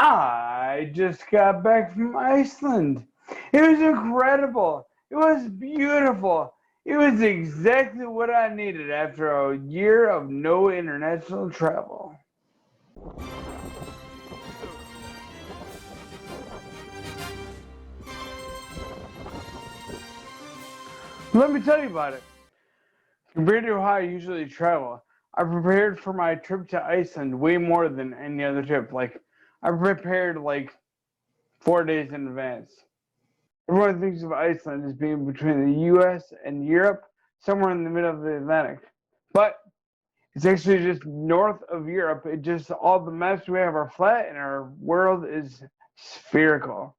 I just got back from Iceland. It was incredible. It was beautiful. It was exactly what I needed after a year of no international travel. Let me tell you about it. Compared to how I usually travel, I prepared for my trip to Iceland way more than any other trip. Like, I prepared like 4 days in advance. Everyone thinks of Iceland as being between the US and Europe, somewhere in the middle of the Atlantic. But it's actually just north of Europe. It just, all the maps we have are flat and our world is spherical.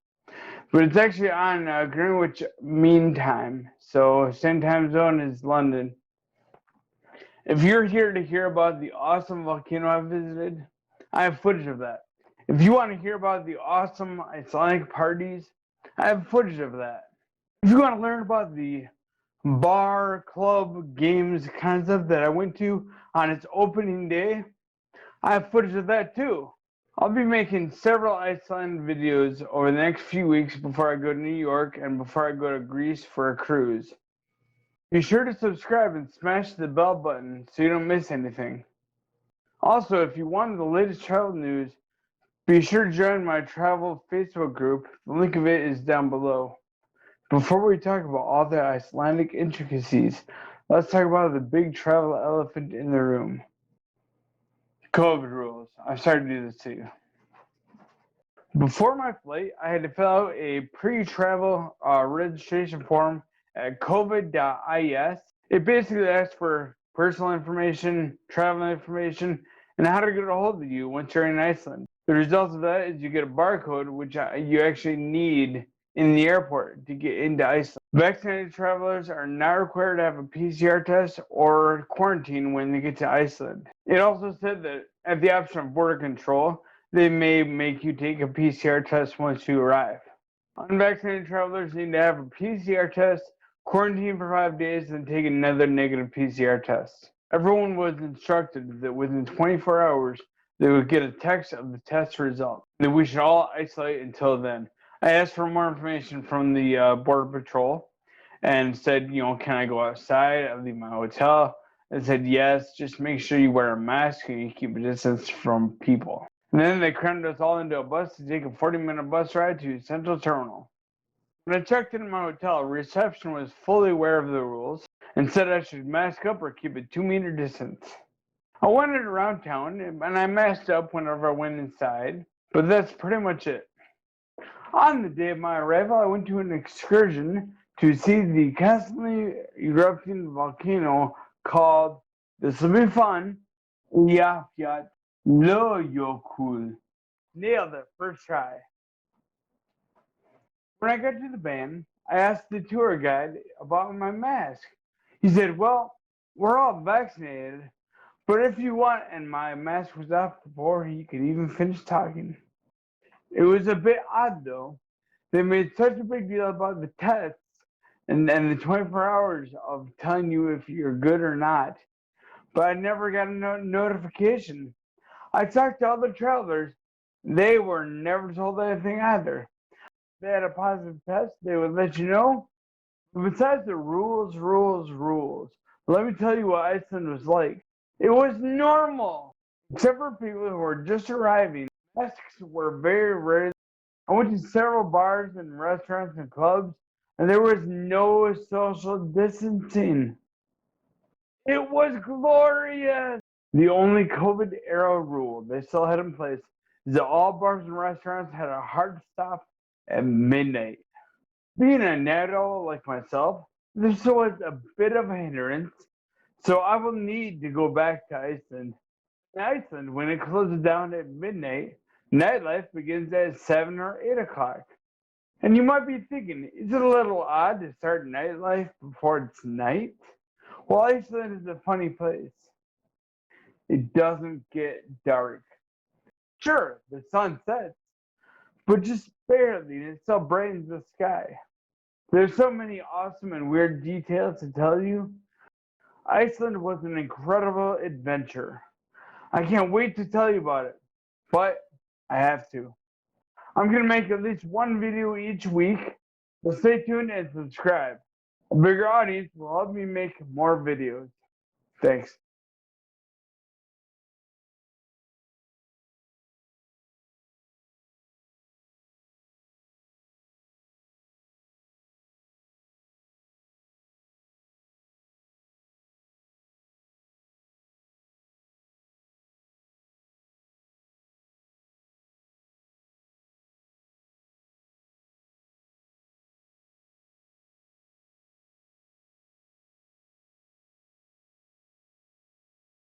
But it's actually on Greenwich Mean Time. So, same time zone as London. If you're here to hear about the awesome volcano I visited, I have footage of that. If you want to hear about the awesome Icelandic parties, I have footage of that. If you want to learn about the bar, club, games concept that I went to on its opening day, I have footage of that too. I'll be making several Iceland videos over the next few weeks before I go to New York and before I go to Greece for a cruise. Be sure to subscribe and smash the bell button so you don't miss anything. Also, if you want the latest travel news, be sure to join my travel Facebook group. The link of it is down below. Before we talk about all the Icelandic intricacies, let's talk about the big travel elephant in the room. COVID rules. I'm sorry to do this to you. Before my flight, I had to fill out a pre-travel registration form at covid.is. It basically asks for personal information, travel information, and how to get a hold of you once you're in Iceland. The result of that is you get a barcode, which you actually need in the airport to get into Iceland. Vaccinated travelers are not required to have a PCR test or quarantine when they get to Iceland. It also said that at the option of border control, they may make you take a PCR test once you arrive. Unvaccinated travelers need to have a PCR test, quarantine for 5 days, and take another negative PCR test. Everyone was instructed that within 24 hours, they would get a text of the test result, that we should all isolate until then. I asked for more information from the Border Patrol and said, can I go outside? I leave my hotel. They said, yes, just make sure you wear a mask and you keep a distance from people. And then they crammed us all into a bus to take a 40-minute bus ride to Central Terminal. When I checked into my hotel, reception was fully aware of the rules and said I should mask up or keep a 2-meter distance. I wandered around town and I masked up whenever I went inside, but that's pretty much it. On the day of my arrival, I went to an excursion to see the constantly erupting volcano called, this will be fun, Eyjafjallajökull. Nailed it, first try. When I got to the van, I asked the tour guide about my mask. He said, well, we're all vaccinated, but if you want, and my mask was off before he could even finish talking. It was a bit odd though. They made such a big deal about the tests and the 24 hours of telling you if you're good or not, but I never got a notification. I talked to other travelers. They were never told anything either. If they had a positive test, they would let you know. But besides the rules, let me tell you what Iceland was like. It was normal, except for people who were just arriving. Masks were very rare. I went to several bars and restaurants and clubs, and there was no social distancing. It was glorious. The only COVID era rule they still had in place is that all bars and restaurants had a hard stop at midnight. Being a night owl like myself, this was a bit of a hindrance, so I will need to go back to Iceland. In Iceland, when it closes down at midnight, nightlife begins at 7 or 8 o'clock. And you might be thinking, is it a little odd to start nightlife before it's night? Well, Iceland is a funny place. It doesn't get dark. Sure, the sun sets, but just barely, and it still brightens the sky. There's so many awesome and weird details to tell you. Iceland was an incredible adventure. I can't wait to tell you about it, but I have to. I'm going to make at least one video each week, so stay tuned and subscribe. A bigger audience will help me make more videos. Thanks.